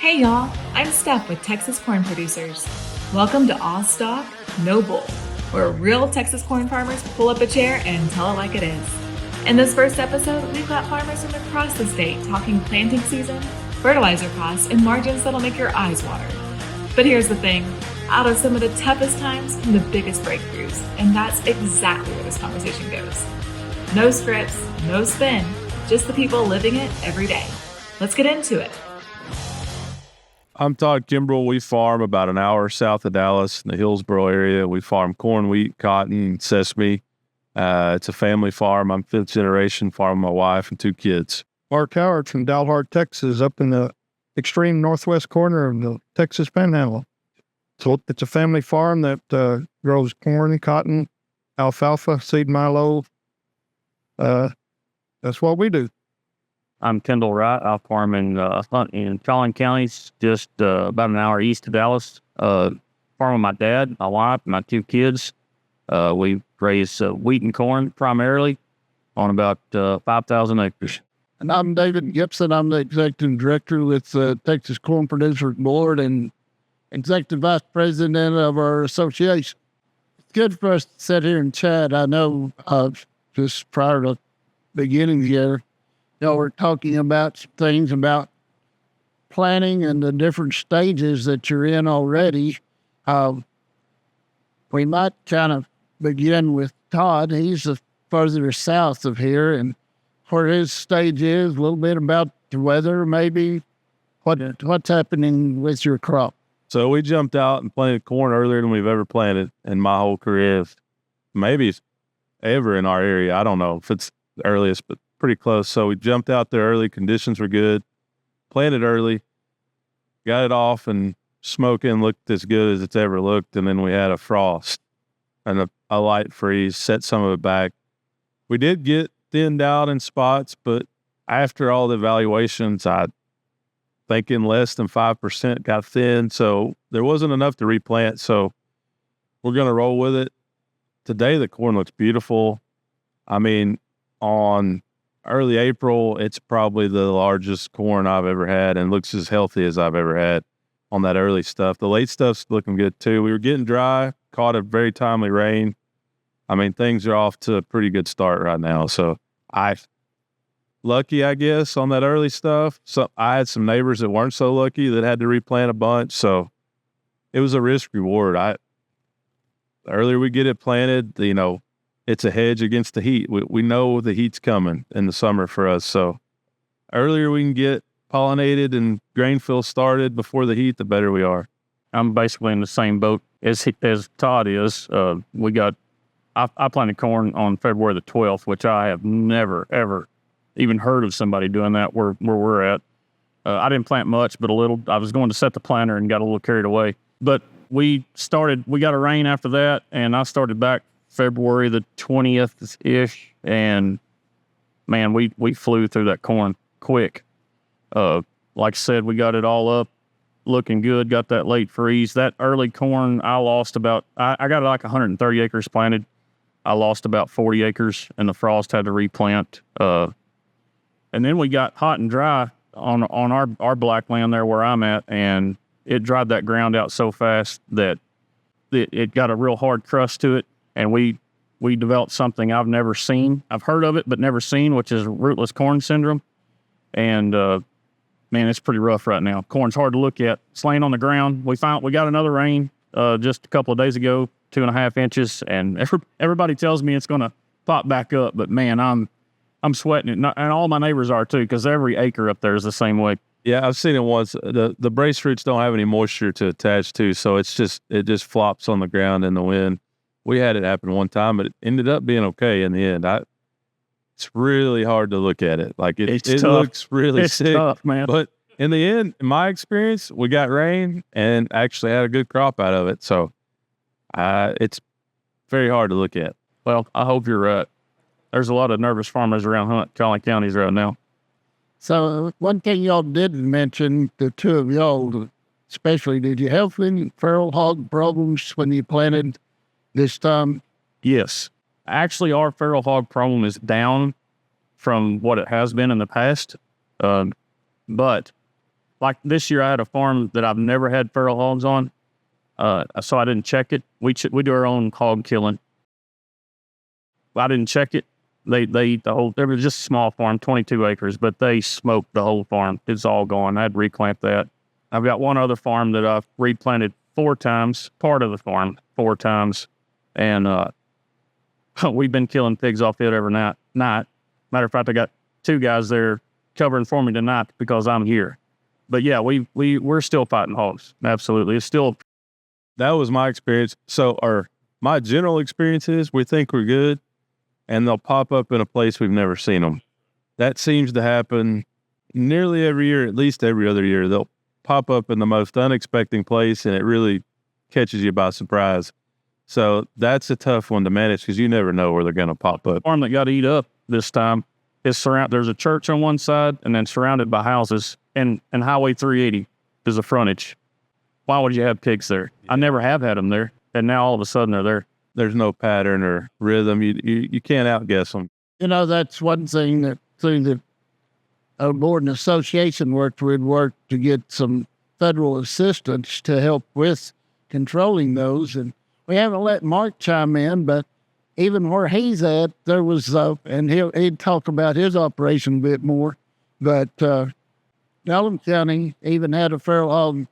Hey y'all, I'm Steph with Texas Corn Producers. Welcome to All Stalk, No Bull, where real Texas corn farmers pull up a chair and tell it like it is. In this first episode, we've got farmers from across the state talking planting season, fertilizer costs, and margins that'll make your eyes water. But here's the thing, out of some of the toughest times come the biggest breakthroughs, and that's exactly where this conversation goes. No scripts, no spin, just the people living it every day. Let's get into it. I'm Todd Kimbrell. We farm about an hour south of Dallas in the Hillsboro area. We farm corn, wheat, cotton, sesame. It's a family farm. I'm fifth generation farming my wife and two kids. Mark Howard from Dalhart, Texas, up in the extreme northwest corner of the Texas Panhandle. So it's a family farm that grows corn, cotton, alfalfa, seed milo. That's what we do. I'm Kendall Wright. I farm in Collin County, just about an hour east of Dallas. Farm with my dad, my wife, and my two kids. We raise wheat and corn primarily on about 5,000 acres. And I'm David Gibson. I'm the executive director with the Texas Corn Producers Board and executive vice president of our association. It's good for us to sit here and chat. I know just prior to beginning here, we're talking about some things about planning and the different stages that you're in already. We might kind of begin with Todd. He's the further south of here, and where his stage is, a little bit about the weather, maybe what's happening with your crop. So we jumped out and planted corn earlier than we've ever planted in my whole career. Maybe ever in our area. I don't know if it's the earliest, but pretty close. So we jumped out there early. Conditions were good. Planted early. Got it off, and smoking looked as good as it's ever looked. And then we had a frost and a light freeze, set some of it back. We did get thinned out in spots, but after all the evaluations, I think in less than 5% got thin. So there wasn't enough to replant. So we're going to roll with it. Today, the corn looks beautiful. I mean, on early April, it's probably the largest corn I've ever had and looks as healthy as I've ever had on that early stuff. The late stuff's looking good too. We were getting dry, caught a very timely rain. I mean, things are off to a pretty good start right now. So lucky, I guess, on that early stuff. So I had some neighbors that weren't so lucky that had to replant a bunch. So it was a risk reward. The earlier we get it planted, it's a hedge against the heat. We know the heat's coming in the summer for us. So earlier we can get pollinated and grain fill started before the heat, the better we are. I'm basically in the same boat as Todd is. I planted corn on February the 12th, which I have never, ever even heard of somebody doing that where we're at. I didn't plant much, but a little. I was going to set the planter and got a little carried away. But we got a rain after that, and I started back February the 20th-ish, and man, we flew through that corn quick. Like I said, we got it all up, looking good, got that late freeze. That early corn, I lost I got like 130 acres planted. I lost about 40 acres, and the frost had to replant. And then we got hot and dry on our black land there where I'm at, and it dried that ground out so fast that it got a real hard crust to it. And we developed something I've never seen. I've heard of it, but never seen, which is rootless corn syndrome. And, man, it's pretty rough right now. Corn's hard to look at. It's laying on the ground. We got another rain just a couple of days ago, 2.5 inches. And everybody tells me it's going to pop back up. But, man, I'm sweating it. And all my neighbors are, too, because every acre up there is the same way. Yeah, I've seen it once. The brace roots don't have any moisture to attach to, so it just flops on the ground in the wind. We had it happen one time, but it ended up being okay in the end. It's really hard to look at it. Like it looks really sick, tough, man. But in the end, in my experience, we got rain and actually had a good crop out of it. So it's very hard to look at. Well, I hope you're right. There's a lot of nervous farmers around Collin counties right now. So one thing y'all didn't mention, the two of y'all especially, did you have any feral hog problems when you planted this time? Yes. Actually, our feral hog problem is down from what it has been in the past. But like this year, I had a farm that I've never had feral hogs on, so I didn't check it. We do our own hog killing. I didn't check it. They eat the whole. It was just a small farm, 22 acres, but they smoked the whole farm. It's all gone. I had to reclamp that. I've got one other farm that I've replanted 4 times, part of the farm 4 times, and we've been killing pigs off it every night. Matter of fact, I got 2 guys there covering for me tonight because I'm here. But yeah, we're still fighting hogs. Absolutely. It's still. That was my experience. So, my general experience is we think we're good, and they'll pop up in a place we've never seen them. That seems to happen nearly every year, at least every other year. They'll pop up in the most unexpected place, and it really catches you by surprise. So that's a tough one to manage because you never know where they're going to pop up. The farm that got eat up this time is there's a church on one side and then surrounded by houses, and Highway 380 is a frontage. Why would you have pigs there? I never have had them there, and now all of a sudden they're there. There's no pattern or rhythm. You can't outguess them. You know, that's one thing that through the board and association we'd work to get some federal assistance to help with controlling those. And we haven't let Mark chime in, but even where he's at, there was, and he'd talk about his operation a bit more, but Pelham County even had a feral hog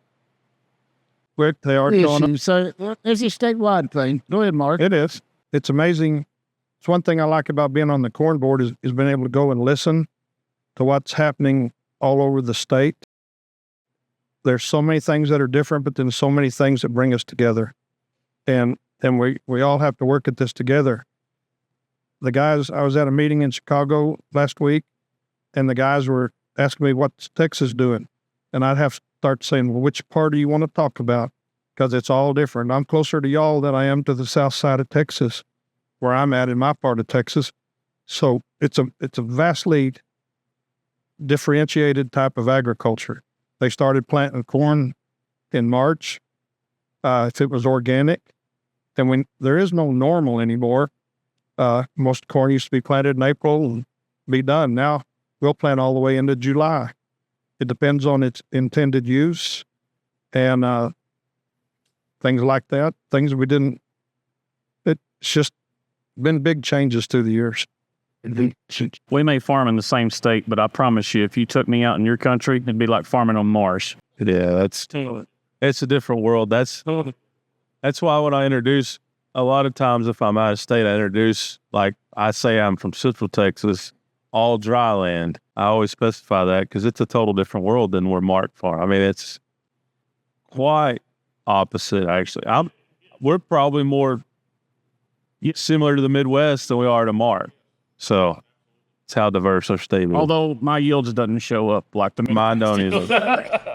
Quick, they are going issue. So it's a statewide thing. Go ahead, Mark. It is. It's amazing. It's one thing I like about being on the corn board is being able to go and listen to what's happening all over the state. There's so many things that are different, but then so many things that bring us together. And we all have to work at this together. The guys, I was at a meeting in Chicago last week, and the guys were asking me what's Texas doing. And I'd have to start saying, well, which part do you want to talk about? Because it's all different. I'm closer to y'all than I am to the south side of Texas, where I'm at in my part of Texas. So it's a vastly differentiated type of agriculture. They started planting corn in March. If it was organic, then when there is no normal anymore, most corn used to be planted in April and be done. Now we'll plant all the way into July. It depends on its intended use and things like that. Things we didn't. It's just been big changes through the years. We may farm in the same state, but I promise you, if you took me out in your country, it'd be like farming on Mars. Yeah, it's a different world. That's why when I introduce, a lot of times if I'm out of state, I introduce, like I say I'm from Central Texas, all dry land. I always specify that because it's a total different world than where Mark farm. I mean, it's quite opposite, actually. We're probably more similar to the Midwest than we are to Mark. So it's how diverse our state is. Although my yields doesn't show up like the Mine don't either.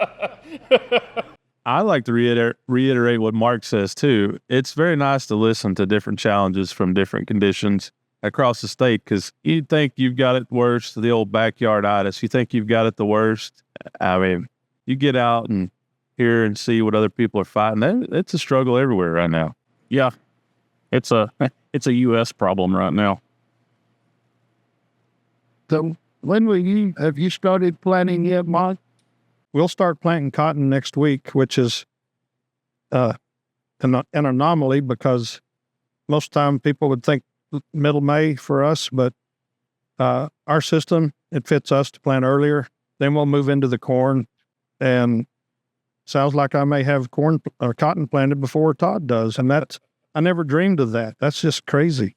I like to reiterate what Mark says too. It's very nice to listen to different challenges from different conditions across the state because you think you've got it worse, the old backyarditis. You think you've got it the worst. I mean, you get out and hear and see what other people are fighting. It's a struggle everywhere right now. Yeah, it's a U.S. problem right now. So when have you started planting yet, Mark? We'll start planting cotton next week, which is an anomaly because most time people would think middle May for us, but our system, it fits us to plant earlier. Then we'll move into the corn, and sounds like I may have corn or cotton planted before Todd does, and I never dreamed of that. That's just crazy.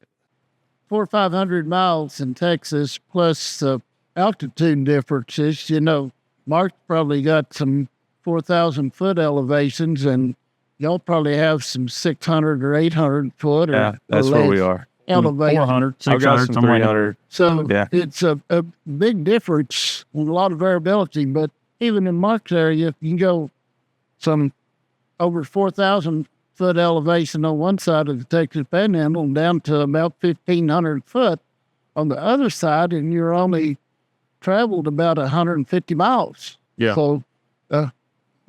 400 or 500 miles in Texas, plus altitude differences. You know, Mark's probably got some 4,000 foot elevations, and y'all probably have some 600 or 800 foot. Yeah, that's where we are. Elevation. 400, I've got 600, some 300. So Yeah. it's a big difference and a lot of variability. But even in Mark's area, you can go some over 4,000 foot elevation on one side of the Texas Panhandle and down to about 1,500 foot on the other side, and you're only traveled about 150 miles. Yeah. So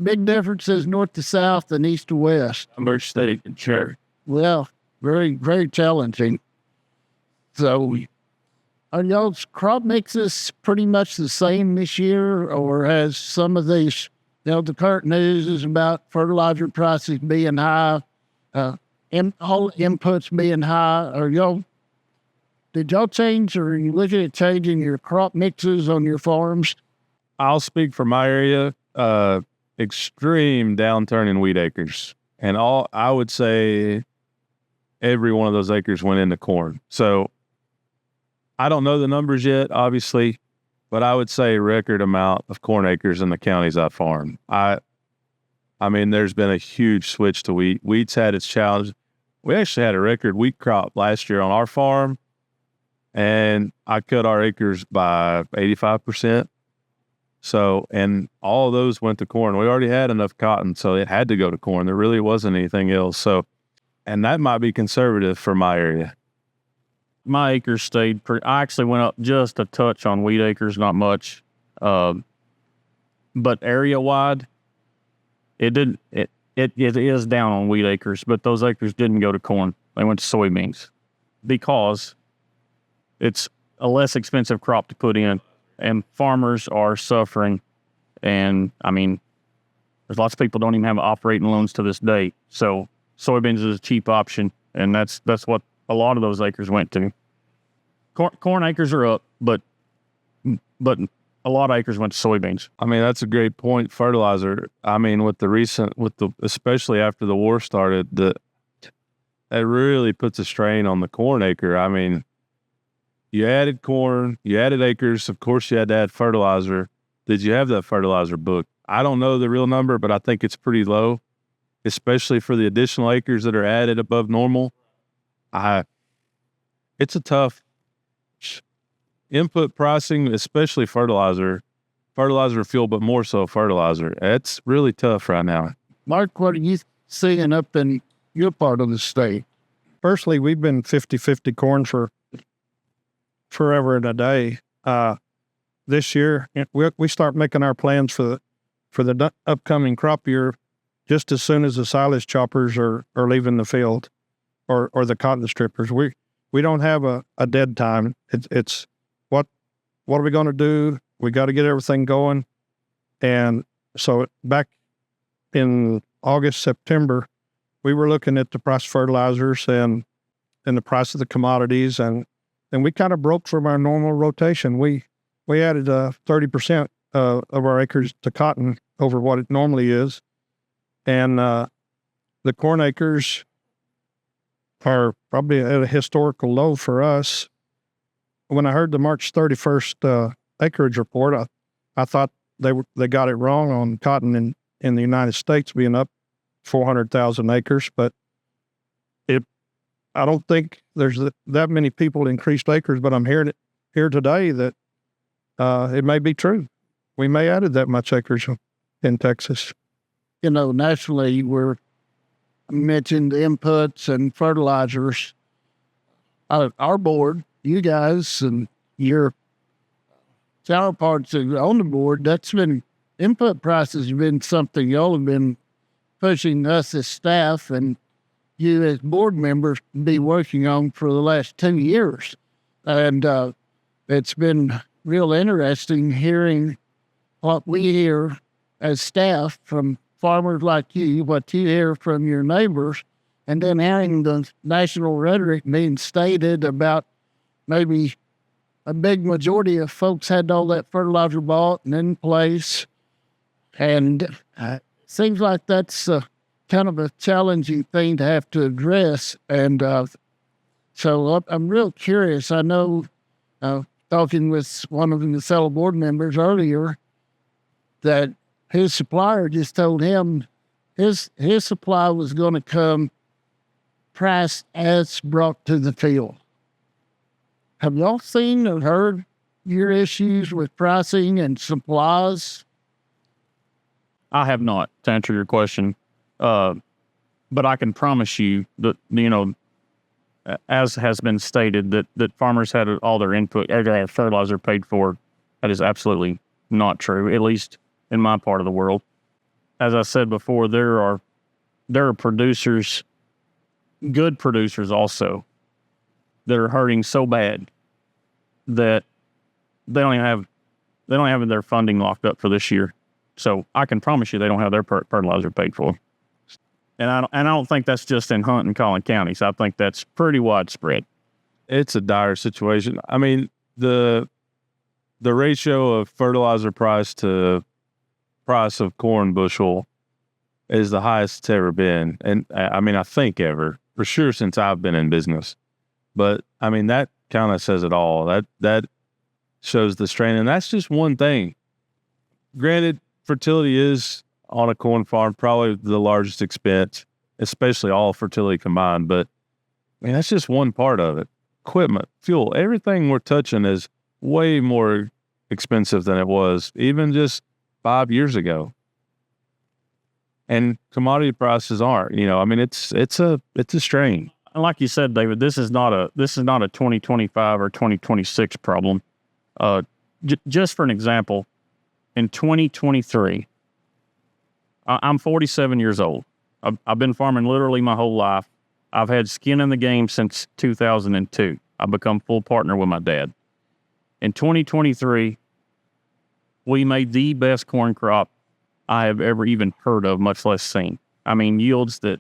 big differences north to south and east to west. Merge state and sure. Well, very, very challenging. So are y'all's crop mixes pretty much the same this year, or has some of these the current news is about fertilizer prices being high, and all inputs being high. Did y'all change, or are you looking at changing your crop mixes on your farms? I'll speak for my area. Extreme downturn in wheat acres, and I would say every one of those acres went into corn. So I don't know the numbers yet, obviously, but I would say record amount of corn acres in the counties I farm. I mean, there's been a huge switch to wheat. Wheat's had its challenge. We actually had a record wheat crop last year on our farm, and I cut our acres by 85%. So, and all of those went to corn. We already had enough cotton, so it had to go to corn. There really wasn't anything else. So, and that might be conservative for my area. My acres stayed I actually went up just a touch on wheat acres, not much. But area wide, it is down on wheat acres, but those acres didn't go to corn. They went to soybeans because it's a less expensive crop to put in, and farmers are suffering. And I mean, there's lots of people don't even have operating loans to this day. So soybeans is a cheap option, and that's what a lot of those acres went to. Corn acres are up, but a lot of acres went to soybeans. I mean, that's a great point. Fertilizer. I mean, especially after the war started, that really puts a strain on the corn acre. I mean, you added corn, you added acres. Of course, you had to add fertilizer. Did you have that fertilizer book? I don't know the real number, but I think it's pretty low, especially for the additional acres that are added above normal. It's a tough input pricing, especially fertilizer fuel, but more so fertilizer. It's really tough right now. Mark, what are you seeing up in your part of the state? Personally, we've been 50-50 corn for forever and a day. This year, we start making our plans for the upcoming crop year just as soon as the silage choppers are leaving the field, or the cotton strippers. We don't have a dead time. It's what are we going to do? We got to get everything going. And so back in August, September, we were looking at the price of fertilizers and the price of the commodities, and we kind of broke from our normal rotation. We added 30% of our acres to cotton over what it normally is, and the corn acres are probably at a historical low for us. When I heard the March 31st acreage report, I thought they got it wrong on cotton in the United States being up 400,000 acres, but I don't think there's that many people increased acres, but I'm hearing it here today that it may be true. We may added that much acres in Texas. Nationally, I mentioned inputs and fertilizers. Our board, you guys and your counterparts on the board, input prices have been something y'all have been pushing us as staff and you as board members be working on for the last 2 years. And it's been real interesting hearing what we hear as staff from farmers like you, what you hear from your neighbors, and then hearing the national rhetoric being stated about maybe a big majority of folks had all that fertilizer bought and in place. And it seems like that's kind of a challenging thing to have to address. And so I'm real curious. I know, talking with one of the fellow board members earlier, that his supplier just told him his supply was going to come priced as brought to the field. Have y'all seen or heard your issues with pricing and supplies? I have not, to answer your question. But I can promise you that, as has been stated, that farmers had all their input, every fertilizer paid for. That is absolutely not true, at least in my part of the world. As I said before, there are producers, good producers also, that are hurting so bad that they don't even have their funding locked up for this year So I can promise you they don't have their fertilizer paid for. And I don't think that's just in Hunt and Collin counties. I think that's pretty widespread. It's a dire situation. I mean, the ratio of fertilizer price to price of corn bushel is the highest it's ever been. And I mean, I think ever, for sure, since I've been in business. But I mean, that kind of says it all. That shows the strain. And that's just one thing. Granted, fertility is on a corn farm probably the largest expense, especially all fertility combined. But I mean, that's just one part of it. Equipment, fuel, everything we're touching is way more expensive than it was even just 5 years ago. And commodity prices aren't, I mean, it's a strain. And like you said, David, this is not a 2025 or 2026 problem. Just for an example, in 2023, I'm 47 years old. I've been farming literally my whole life. I've had skin in the game since 2002. I've become full partner with my dad. In 2023, we made the best corn crop I have ever even heard of, much less seen. I mean, yields that,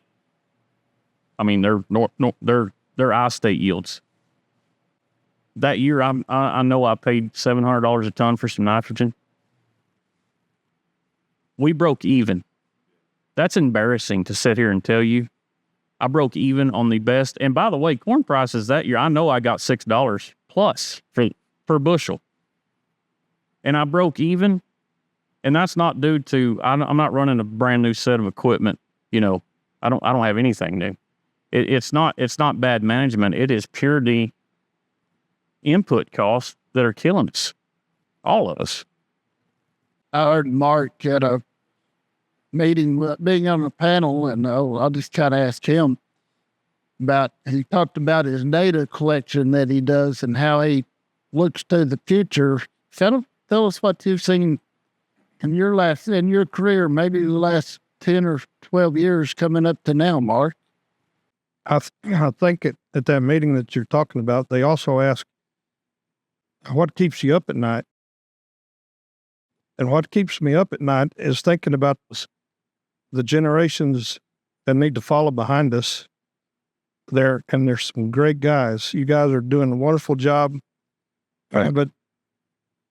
I mean, they're I-state yields. That year, I know I paid $700 a ton for some nitrogen. We broke even. That's embarrassing to sit here and tell you. I broke even on the best. And by the way, corn prices that year, I know I got $6 plus per bushel. And I broke even. And that's not due to, I'm not running a brand new set of equipment. I don't have anything new. It's not bad management. It is pure the input costs that are killing us. All of us. I heard Mark at a meeting, being on a panel, and I'll just kind of ask him he talked about his data collection that he does and how he looks to the future. Tell us what you've seen in your career, maybe the last 10 or 12 years coming up to now, Mark. I think at that meeting that you're talking about, they also asked, what keeps you up at night? And what keeps me up at night is thinking about the generations that need to follow behind us. There's some great guys. You guys are doing a wonderful job. Right. But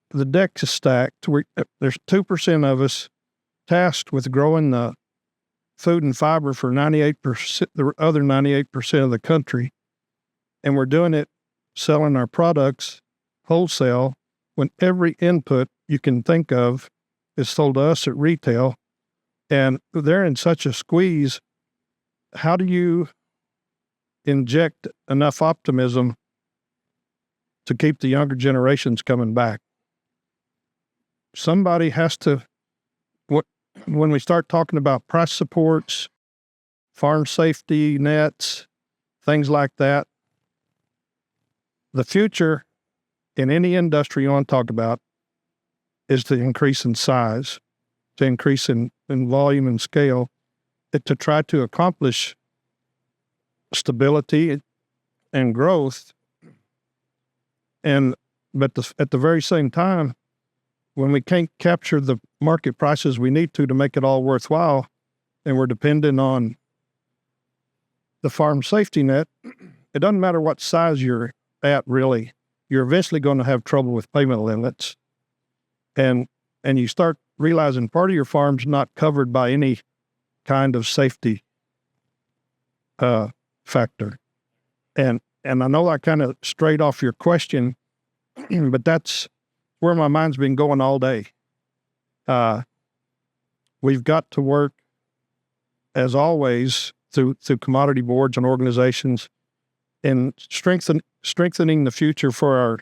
the deck is stacked. There's 2% of us tasked with growing the food and fiber for 98%, the other 98% of the country. And we're doing it selling our products wholesale when every input you can think of is sold to us at retail. And they're in such a squeeze. How do you inject enough optimism to keep the younger generations coming back? Somebody has to, when we start talking about price supports, farm safety nets, things like that, the future in any industry you want to talk about is to increase in size, to increase in volume and scale, to try to accomplish stability and growth. But at the very same time, when we can't capture the market prices we need to make it all worthwhile, and we're dependent on the farm safety net, it doesn't matter what size you're at, really. You're eventually going to have trouble with payment limits. And you start realizing part of your farm's not covered by any kind of safety factor. And I know I kind of strayed off your question, but that's where my mind's been going all day. We've got to work, as always, through commodity boards and organizations in strengthening the future for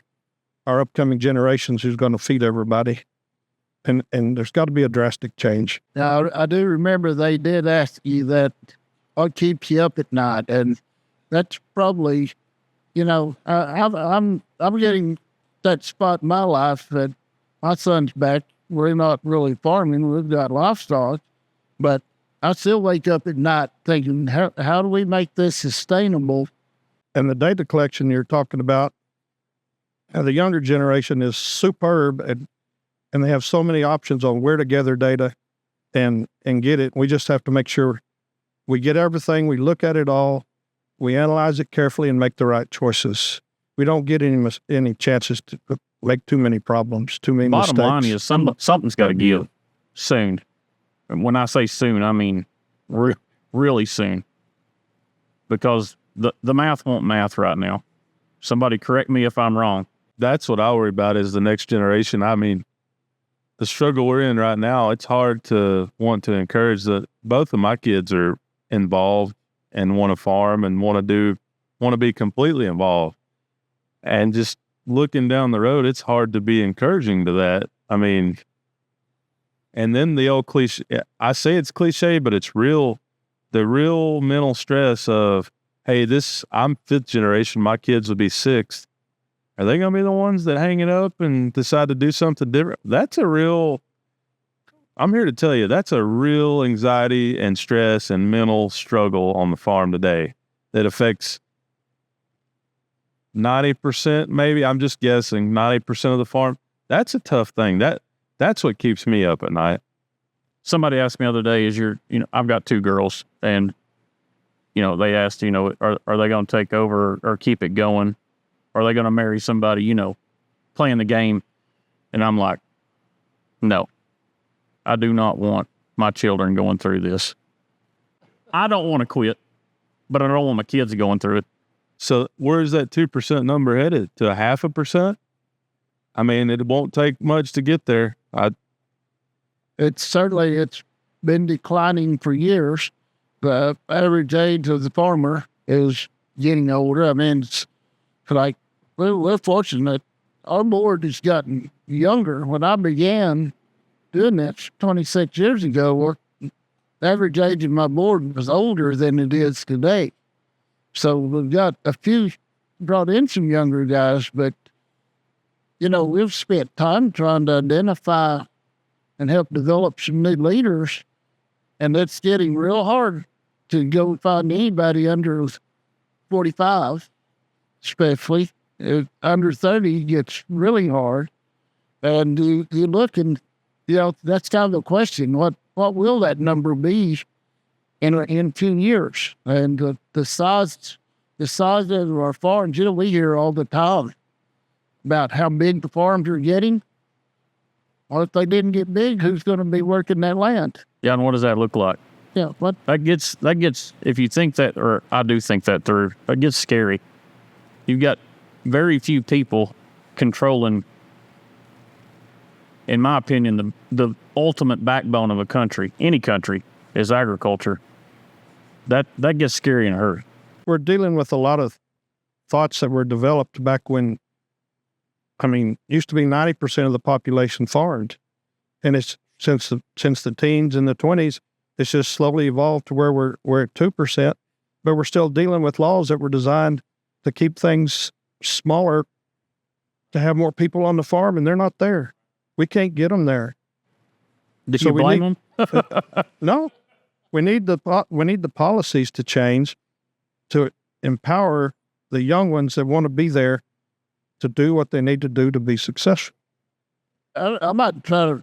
our upcoming generations who's going to feed everybody. And there's got to be a drastic change. Now, I do remember they did ask you that, what keeps you up at night? And that's probably, I'm getting that spot in my life that my son's back. We're not really farming. We've got livestock, but I still wake up at night thinking, how do we make this sustainable? And the data collection you're talking about, the younger generation is superb and they have so many options on where to gather data and get it. We just have to make sure we get everything, we look at it all, we analyze it carefully and make the right choices. We don't get any chances to make too many problems, too many Bottom mistakes. line is something's got to give soon. And when I say soon, I mean really soon, because the math won't math right now. Somebody correct me if I'm wrong. That's what I worry about is the next generation. I mean, the struggle we're in right now, it's hard to want to encourage that both of my kids are involved and want to farm and want to be completely involved. And just looking down the road, it's hard to be encouraging to that. I mean, and then the old cliche, I say it's cliche, but it's real. The real mental stress of, hey, I'm fifth generation, my kids will be sixth. Are they going to be the ones that hang it up and decide to do something different? I'm here to tell you, that's a real anxiety and stress and mental struggle on the farm today that affects 90%, maybe, I'm just guessing, 90% of the farm. That's a tough thing. That's what keeps me up at night. Somebody asked me the other day, I've got 2 girls, and, they asked, are they going to take over or keep it going? Are they going to marry somebody, playing the game? And I'm like, no, I do not want my children going through this. I don't want to quit, but I don't want my kids going through it. So where's that 2% number headed? To 0.5%? I mean, it won't take much to get there. It's been declining for years. The average age of the farmer is getting older. I mean, it's like, we're fortunate. Our board has gotten younger. When I began doing this 26 years ago, the average age of my board was older than it is today. So we've got brought in some younger guys, but, we've spent time trying to identify and help develop some new leaders, and it's getting real hard to go find anybody under 45, especially. Under 30 gets really hard. And you look and, that's kind of the question. What will that number be in 2 years? And the size of our farms, we hear all the time about how big the farms are getting. Or if they didn't get big, who's going to be working that land? Yeah, and what does that look like? Yeah, what? That gets, if you think that, or I do think that through, that gets scary. You've got very few people controlling, in my opinion, the ultimate backbone of a country, any country, is agriculture. That gets scary in a hurry. We're dealing with a lot of thoughts that were developed back when, used to be 90% of the population farmed. And it's since the teens and the 20s, it's just slowly evolved to where we're at 2%, but we're still dealing with laws that were designed to keep things smaller, to have more people on the farm, and they're not there. We can't get them there. Did you blame them? No, we need the policies to change to empower the young ones that want to be there to do what they need to do to be successful. I might try to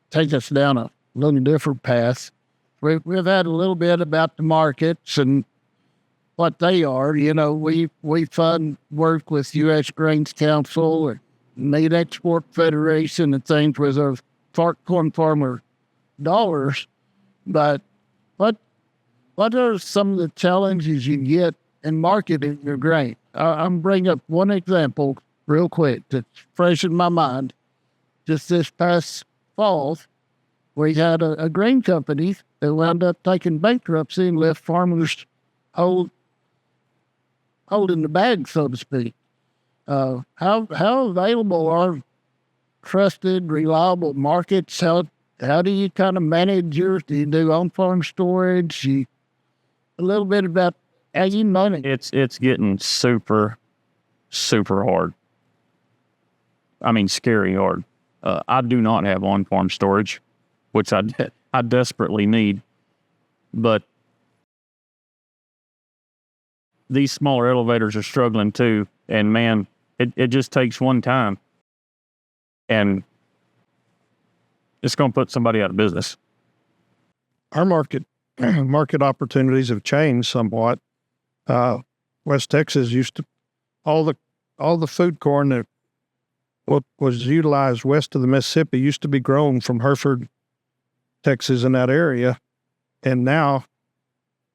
take us down a little different path. We've had a little bit about the markets and what they are. We fund work with U.S. Grains Council and Meat Export Federation and things with our corn farmer dollars. But what are some of the challenges you get in marketing your grain? I'm bringing up one example real quick that's fresh in my mind. Just this past fall, we had a grain company that wound up taking bankruptcy and left farmers holding the bag, so to speak. How available are trusted, reliable markets? How do you kind of manage yours? Do you do on-farm storage? A little bit about how you manage. It's getting super, super hard. Scary hard. I do not have on-farm storage, which I desperately need. But these smaller elevators are struggling too. And man, it just takes one time. And it's going to put somebody out of business. Our market opportunities have changed somewhat. West Texas used to all the food corn that what was utilized west of the Mississippi used to be grown from Hereford, Texas, in that area, and now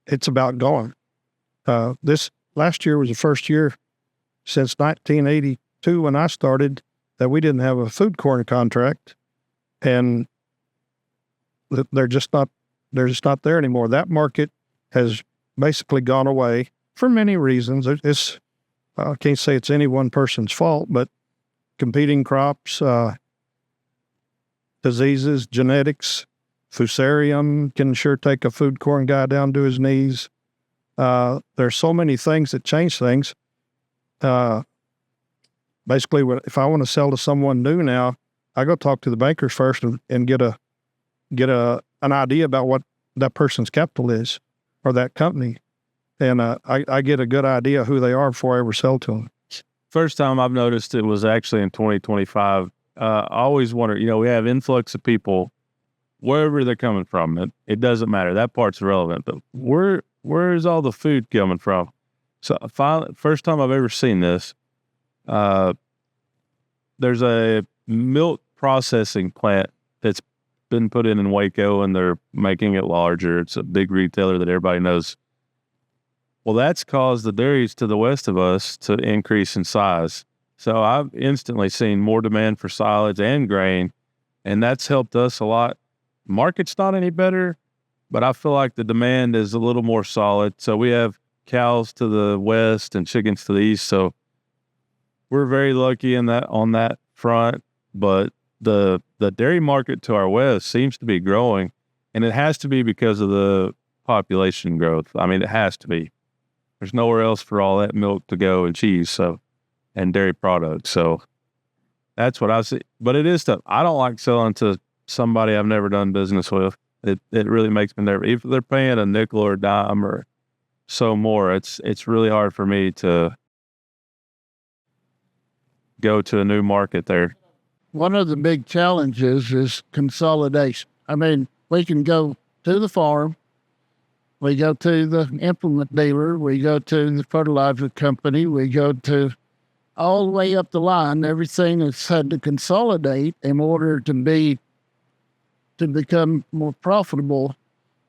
it's about gone. This last year was the first year since 1982 when I started that we didn't have a food corn contract, and they're just not there anymore. That market has basically gone away for many reasons. I can't say it's any one person's fault, but competing crops, diseases, genetics, fusarium can sure take a food corn guy down to his knees. There's so many things that change things. Basically, if I want to sell to someone new now, I go talk to the bankers first and get an idea about what that person's capital is or that company. And I get a good idea who they are before I ever sell to them. First time I've noticed it was actually in 2025. I always wonder, we have influx of people wherever they're coming from. It doesn't matter. That part's irrelevant. But where is all the food coming from? So finally, first time I've ever seen this, there's a milk processing plant that's been put in Waco, and they're making it larger. It's a big retailer that everybody knows. Well, that's caused the dairies to the west of us to increase in size. So I've instantly seen more demand for silage and grain, and that's helped us a lot. Market's not any better, but I feel like the demand is a little more solid. So we have cows to the west and chickens to the east. So we're very lucky on that front. But the dairy market to our west seems to be growing, and it has to be because of the population growth. I mean, it has to be. There's nowhere else for all that milk to go and cheese, and dairy products. So that's what I see. But it is tough. I don't like selling to somebody I've never done business with. It really makes me nervous. If they're paying a nickel or a dime or so more, it's really hard for me to go to a new market there. One of the big challenges is consolidation. I mean, we can go to the farm, we go to the implement dealer, we go to the fertilizer company, we go to all the way up the line. Everything has had to consolidate in order to become more profitable.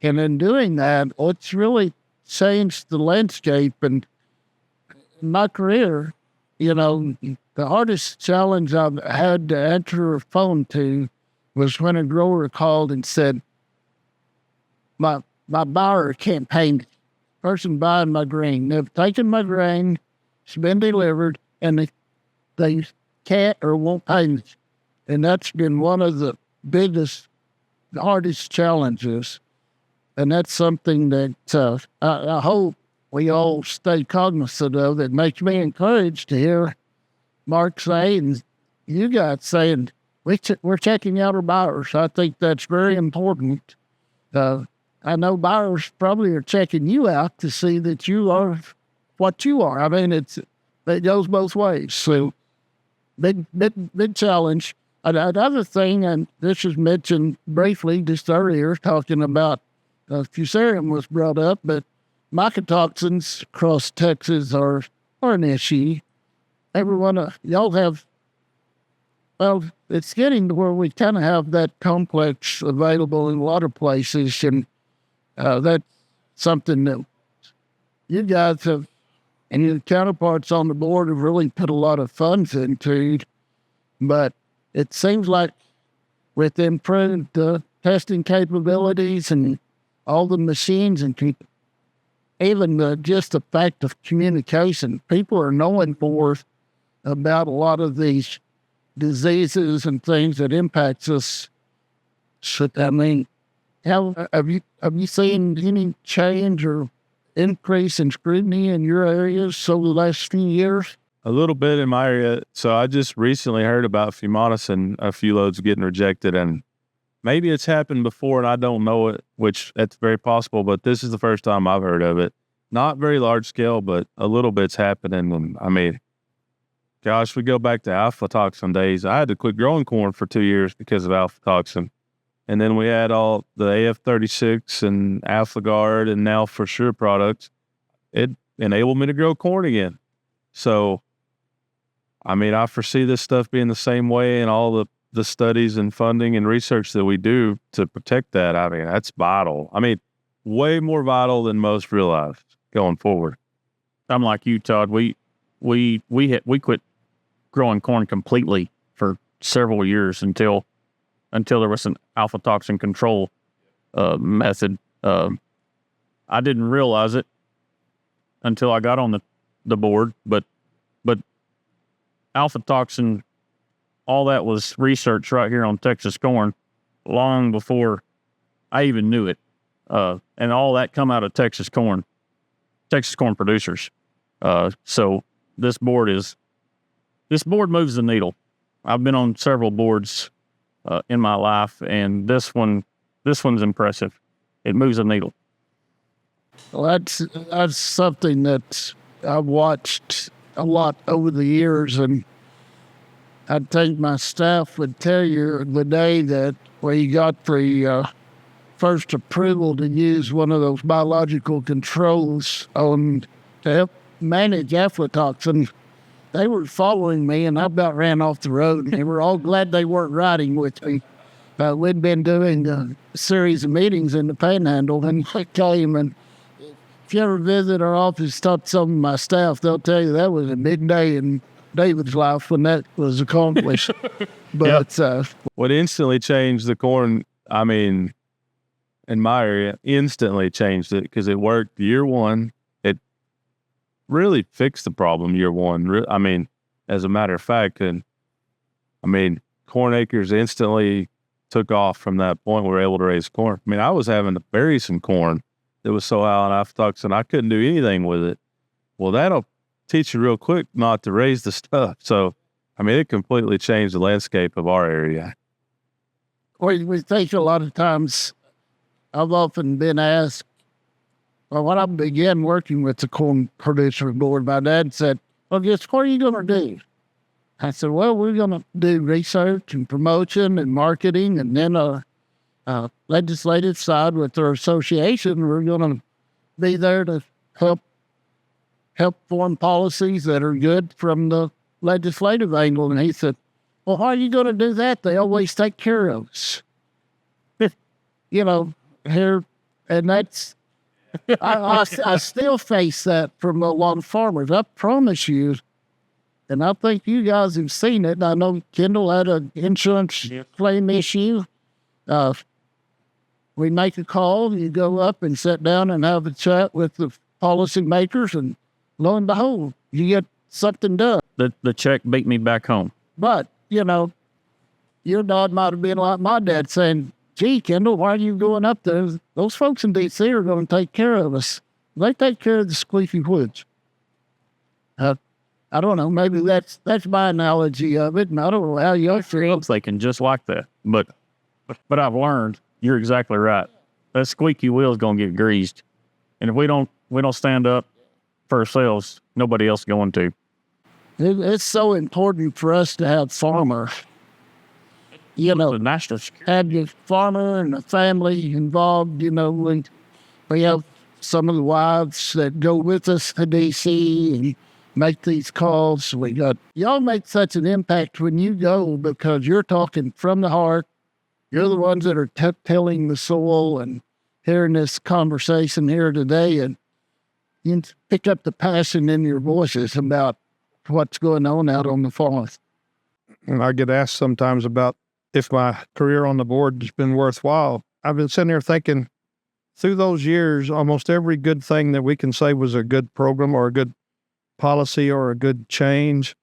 And in doing that, it's really changed the landscape. And in my career, the hardest challenge I've had to answer a phone to was when a grower called and said, my buyer can't pay me. Person buying my grain, they've taken my grain, it's been delivered, and they can't or won't pay me. And that's been one of the hardest challenges. And that's something that I hope we all stay cognizant of. It makes me encouraged to hear Mark say, and you guys saying, we're checking out our buyers. I think that's very important. I know buyers probably are checking you out to see that you are what you are. I mean, it goes both ways. So big challenge. Another thing, and this was mentioned briefly just earlier, talking about fusarium was brought up, but mycotoxins across Texas are an issue. Everyone, y'all have, well, it's getting to where we kind of have that complex available in a lot of places, and that's something that you guys have, and your counterparts on the board have really put a lot of funds into, but it seems like with improved testing capabilities and all the machines and even just the fact of communication, people are knowing more about a lot of these diseases and things that impacts us. So, I mean, have you seen any change or increase in scrutiny in your areas over the last few years? A little bit in my area. So I just recently heard about fumonisin, a few loads getting rejected, and maybe it's happened before and I don't know it, which that's very possible, but this is the first time I've heard of it. Not very large scale, but a little bit's happening. And I mean, gosh, we go back to aflatoxin days. I had to quit growing corn for 2 years because of aflatoxin. and then we add all the AF36 and AlphaGuard and now For Sure products, it enabled me to grow corn again. So, I mean, I foresee this stuff being the same way in all the studies and funding and research that we do to protect that. I mean, that's vital. I mean, way more vital than most realize going forward. I'm like you, Todd. We quit growing corn completely for several years until there was an alpha toxin control method. I didn't realize it until I got on the board, but alpha toxin, all that was research right here on Texas corn long before I even knew it. And all that come out of Texas corn producers. So this board moves the needle. I've been on several boards in my life, and this one's impressive. It moves the needle. Well, that's something that I've watched a lot over the years, and I think my staff would tell you the day that we got the first approval to use one of those biological controls to help manage aflatoxin, they were following me, and I about ran off the road, and they were all glad they weren't riding with me. We'd been doing a series of meetings in the Panhandle, and I came, and if you ever visit our office, talk to some of my staff, they'll tell you that was a big day in David's life when that was accomplished. But what instantly changed the corn, I mean, in my area, instantly changed it because it worked year one. It really fixed the problem year one. I mean, as a matter of fact, and I mean, corn acres instantly took off from that point. We were able to raise corn. I mean, I was having to bury some corn that was so high on aflatoxin, I couldn't do anything with it. Well, that'll teach you real quick not to raise the stuff. So, I mean, it completely changed the landscape of our area. We think a lot of times, I've often been asked, well, when I began working with the corn producer board, my dad said, well, guess what are you going to do? I said, well, we're going to do research and promotion and marketing, and then legislative side with our association, we're going to be there to help form policies that are good from the legislative angle. And he said, well, how are you going to do that? They always take care of us. Here, and that's, I still face that from a lot of farmers. I promise you, and I think you guys have seen it. I know Kendall had an insurance claim issue. We make a call, you go up and sit down and have a chat with the policymakers, and lo and behold, you get something done. The check beat me back home. But, your dad might have been like my dad saying, gee, Kendall, why are you going up there? Those folks in D.C. are going to take care of us. They take care of the squeaky woods. I don't know. Maybe that's my analogy of it, and I don't know how you feel. They can just like that. But I've learned you're exactly right. That squeaky wheel is going to get greased, and if we don't stand up for ourselves, nobody else is going to. It's so important for us to have farmers. The national security. Have your farmer and the family involved. We have some of the wives that go with us to D.C. and make these calls. Y'all make such an impact when you go because you're talking from the heart. You're the ones that are tilling the soil and hearing this conversation here today, and you pick up the passion in your voices about what's going on out on the farm. And I get asked sometimes about if my career on the board has been worthwhile. I've been sitting here thinking, through those years, almost every good thing that we can say was a good program or a good policy or a good change,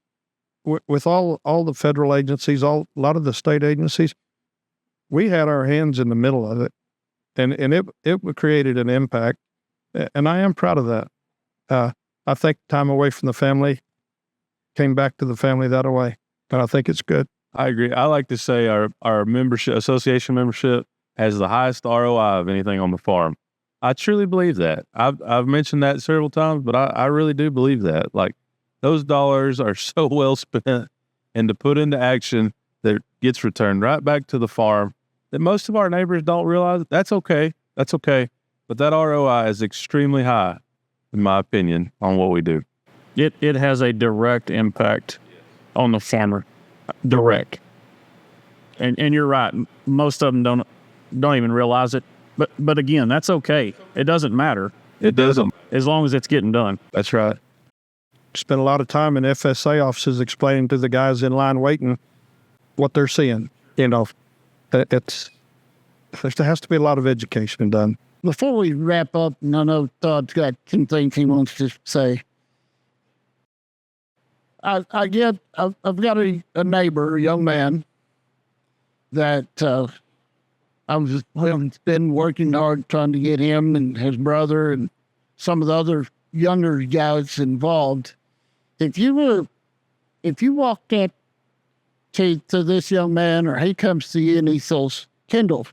with all the federal agencies, a lot of the state agencies, we had our hands in the middle of it, and it created an impact, and I am proud of that. I think time away from the family came back to the family that way, and I think it's good. I agree. I like to say our membership, association membership, has the highest ROI of anything on the farm. I truly believe that. I've mentioned that several times, but I really do believe that. Like, those dollars are so well spent and to put into action that gets returned right back to the farm. that most of our neighbors don't realize. That's okay. That's okay. But that ROI is extremely high, in my opinion, on what we do. It has a direct impact on the farmer. Direct. And you're right. Most of them don't even realize it. But again, that's okay. It doesn't matter. It doesn't. As long as it's getting done. That's right. Spent a lot of time in FSA offices explaining to the guys in line waiting what they're seeing. You know, there has to be a lot of education done. Before we wrap up, and I know Todd's got some things he wants to say. I've got a neighbor, a young man, that I've been working hard trying to get him and his brother and some of the other younger guys involved. If you walked up to this young man, or he comes to you and he says, Kendall,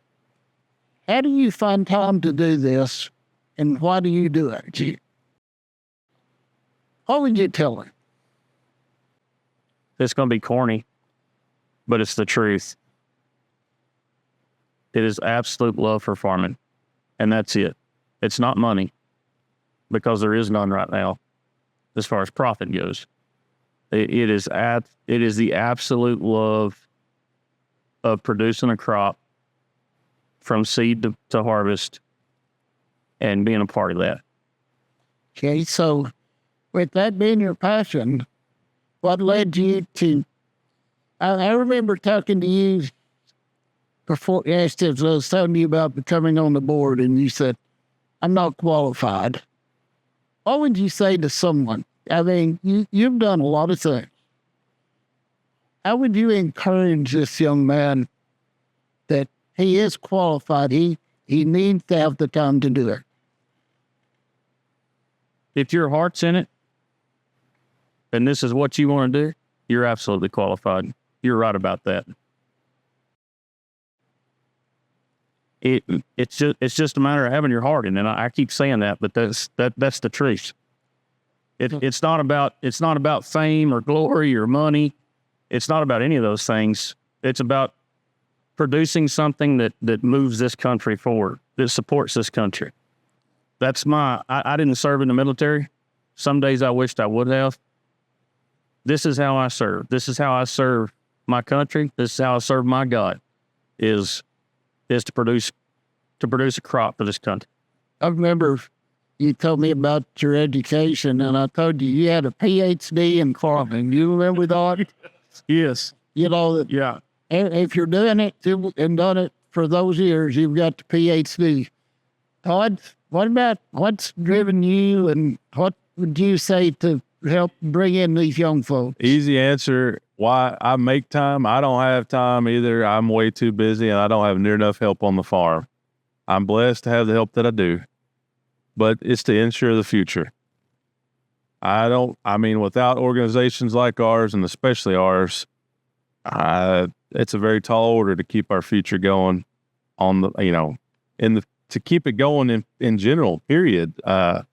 how do you find time to do this, and why do you do it? What would you tell him? It's going to be corny, but it's the truth. It is absolute love for farming, and that's it. It's not money, because there is none right now as far as profit goes. It is the absolute love of producing a crop from seed to harvest and being a part of that. Okay, so with that being your passion, what led you to... I remember talking to you before, as I was telling you about becoming on the board, and you said, I'm not qualified. What would you say to someone? I mean, you've done a lot of things. How would you encourage this young man that he is qualified? He needs to have the time to do it. If your heart's in it, and this is what you want to do, you're absolutely qualified. You're right about that. It's just a matter of having your heart in it. And I keep saying that, but that's the truth. It's not about fame or glory or money. It's not about any of those things. It's about producing something that moves this country forward, that supports this country. I didn't serve in the military. Some days I wished I would have. This is how I serve. This is how I serve my country. This is how I serve my God, is to produce a crop for this country. I remember you told me about your education, and I told you had a PhD in farming. You remember that? Yes. You know, Yeah. if you're doing it and done it for those years, you've got the PhD. Todd, what's driven you, and what would you say to help bring in these young folks? Easy answer. Why I make time? I don't have time either. I'm way too busy, and I don't have near enough help on the farm. I'm blessed to have the help that I do, but it's to ensure the future. Without organizations like ours, and especially ours, it's a very tall order to keep our future going on to keep it going in general, period. I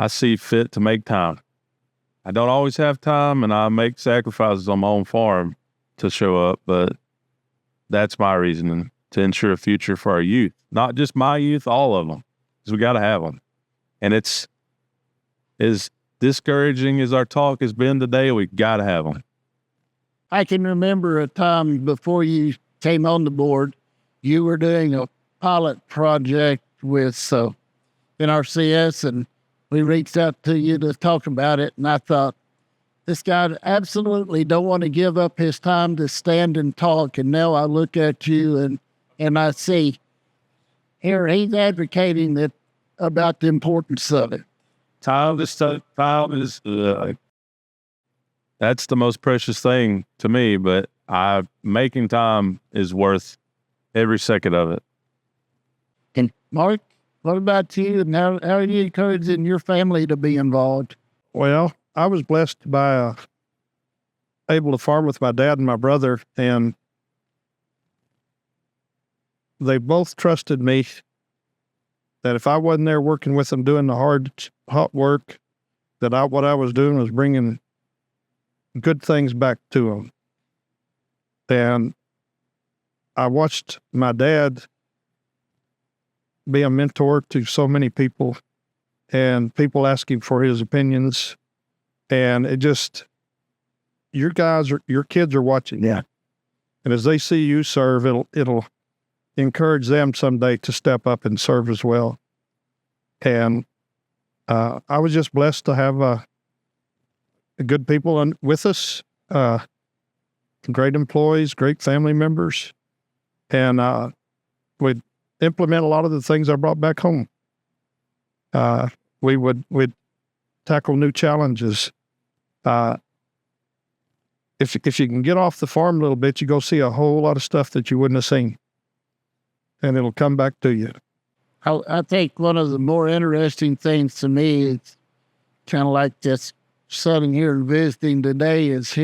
see fit to make time. I don't always have time, and I make sacrifices on my own farm to show up, but that's my reasoning, to ensure a future for our youth. Not just my youth, all of them, because we got to have them. And it's as discouraging as our talk has been today, we got to have them. I can remember a time before you came on the board, you were doing a pilot project with NRCS, and we reached out to you to talk about it, and I thought, this guy absolutely don't want to give up his time to stand and talk, and now I look at you and I see here he's advocating about the importance of it. Time is that's the most precious thing to me, but making time is worth every second of it. And Mark, what about you, and how are you encouraging your family to be involved? Well, I was blessed by able to farm with my dad and my brother, and they both trusted me that if I wasn't there working with them doing the hot work, that what I was doing was bringing good things back to them. And I watched my dad be a mentor to so many people, and people asking for his opinions. And it just, your kids are watching. Yeah. And as they see you serve, it'll encourage them someday to step up and serve as well. And I was just blessed to have good people with us, great employees, great family members, and we'd implement a lot of the things I brought back home. We'd tackle new challenges. If you can get off the farm a little bit, you go see a whole lot of stuff that you wouldn't have seen, and it'll come back to you. I think one of the more interesting things to me is kind of like just sitting here and visiting today is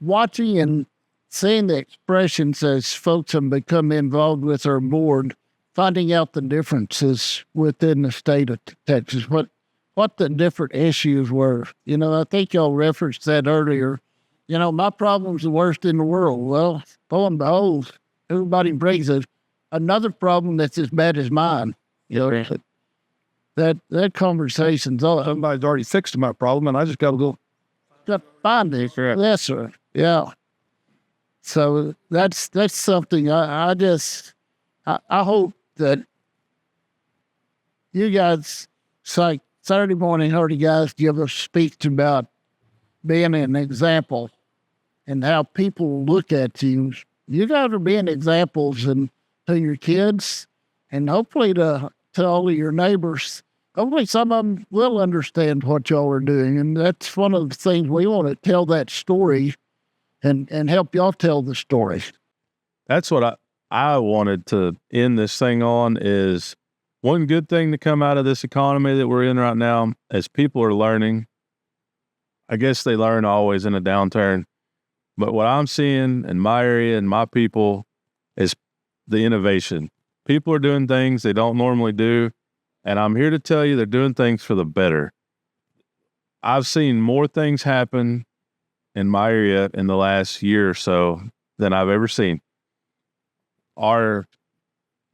watching and seeing the expressions as folks have become involved with our board, finding out the differences within the state of Texas, what the different issues were. I think y'all referenced that earlier. My problem's the worst in the world. Well, lo and behold, everybody brings another problem that's as bad as mine. That conversation's all. Somebody's already fixed my problem, and I just got to go find it. Yes, sir. Yeah. So that's something I hope that you guys, it's like Saturday morning, heard you guys give a speech about being an example and how people look at you. You guys are being examples to your kids and hopefully to all of your neighbors. Hopefully some of them will understand what y'all are doing. And that's one of the things we want to tell that story and help y'all tell the story. That's what I wanted to end this thing on is one good thing to come out of this economy that we're in right now as people are learning. I guess they learn always in a downturn. But what I'm seeing in my area and my people is the innovation. People are doing things they don't normally do. And I'm here to tell you they're doing things for the better. I've seen more things happen in my area in the last year or so than I've ever seen. On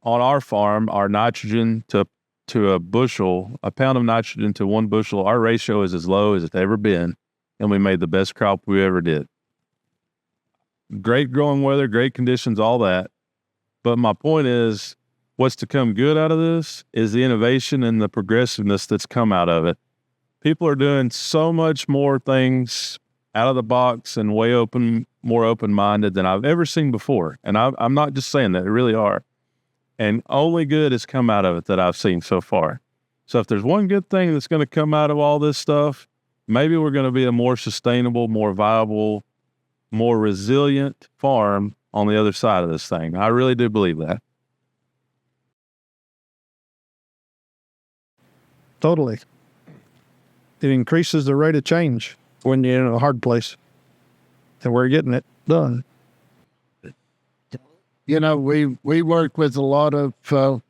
our farm, our nitrogen to a bushel, a pound of nitrogen to one bushel, our ratio is as low as it's ever been, and we made the best crop we ever did. Great growing weather, great conditions, all that. But my point is, what's to come good out of this is the innovation and the progressiveness that's come out of it. People are doing so much more things out of the box and more open-minded than I've ever seen before. And I'm not just saying that, they really are. And only good has come out of it that I've seen so far. So if there's one good thing that's going to come out of all this stuff, maybe we're going to be a more sustainable, more viable, more resilient farm on the other side of this thing. I really do believe that. Totally. It increases the rate of change when you're in a hard place. And we're getting it done. We work with a lot of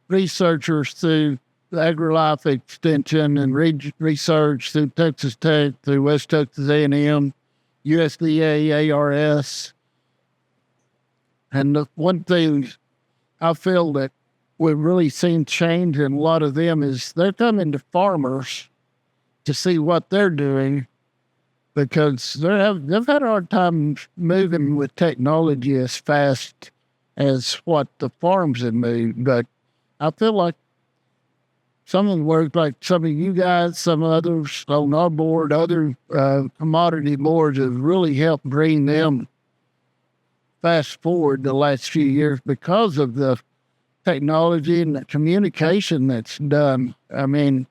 researchers through AgriLife Extension and research through Texas Tech, through West Texas A&M, USDA, ARS. And the one thing I feel that we've really seen change in a lot of them is they're coming to farmers to see what they're doing because they've had a hard time moving with technology as fast as what the farms have moved. But I feel like some of the work, like some of you guys, some others on our board, other commodity boards have really helped bring them fast forward the last few years because of the technology and the communication that's done. I mean,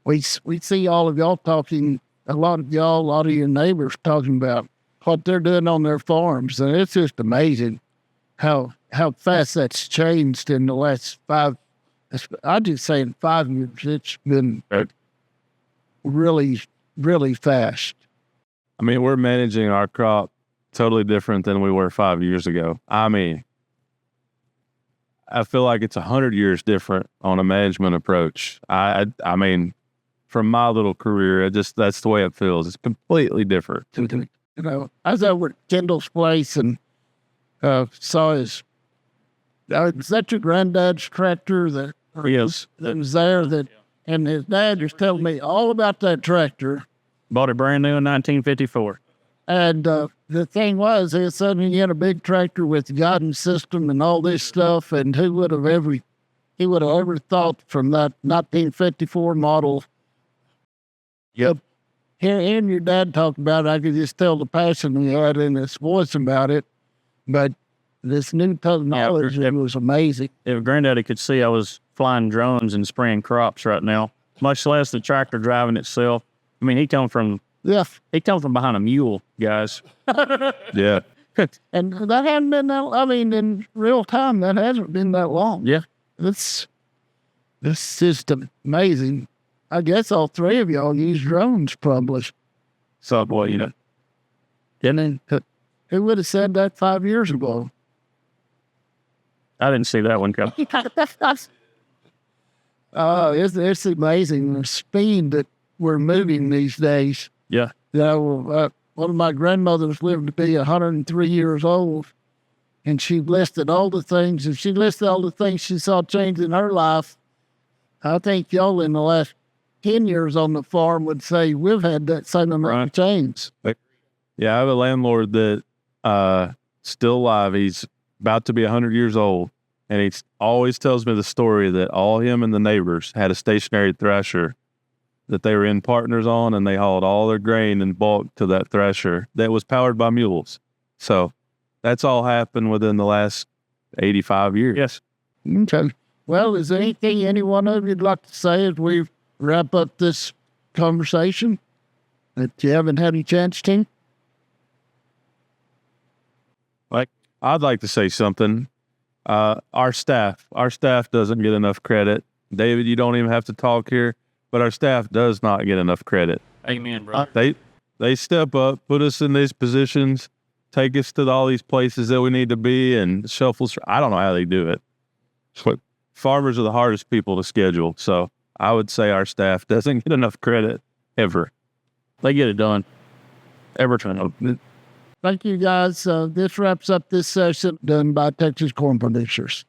we see all of y'all talking, a lot of your neighbors talking about what they're doing on their farms. And it's just amazing how fast that's changed in the last 5 I'd just say in 5 years, it's been really, really fast. I mean, we're managing our crop totally different than we were 5 years ago. I mean, I feel like it's 100 years different on a management approach. I mean, from my little career, that's the way it feels. It's completely different. I was over at Kendall's place and saw his. Is that your granddad's tractor that Yes. that was there? And his dad just telling me all about that tractor. Bought it brand new in 1954. And the thing was, he suddenly he had a big tractor with guidance system and all this stuff. And he would have ever thought from that 1954 model. Yep. Hearing your dad talk about it, I could just tell the passion he had in his voice about it. But this new technology was amazing. If Granddaddy could see I was flying drones and spraying crops right now, much less the tractor driving itself. I mean, he come from behind a mule, guys. Yeah. And that hadn't been that, I mean, in real time, that hasn't been that long. Yeah. This is amazing. I guess all three of y'all use drones probably. So, boy, you know. And then who would have said that 5 years ago? I didn't see that one coming. It's amazing the speed that we're moving these days. Yeah. One of my grandmothers lived to be 103 years old, and she listed all the things. If she listed all the things she saw change in her life, I think y'all in the last 10 years on the farm would say we've had that same amount of change. Yeah, I have a landlord that still alive. He's about to be 100 years old, and he always tells me the story that all him and the neighbors had a stationary thresher that they were in partners on, and they hauled all their grain in bulk to that thresher that was powered by mules. So that's all happened within the last 85 years. Yes. Okay. Well, is there anything any one of you'd like to say as we wrap up this conversation that you haven't had a chance to? I'd like to say something. Our staff doesn't get enough credit. David, you don't even have to talk here, but our staff does not get enough credit. Amen, brother. They step up, put us in these positions, take us to all these places that we need to be, and shuffles. I don't know how they do it. But farmers are the hardest people to schedule, so I would say our staff doesn't get enough credit ever. They get it done. Every time. Thank you, guys. This wraps up this session done by Texas Corn Producers.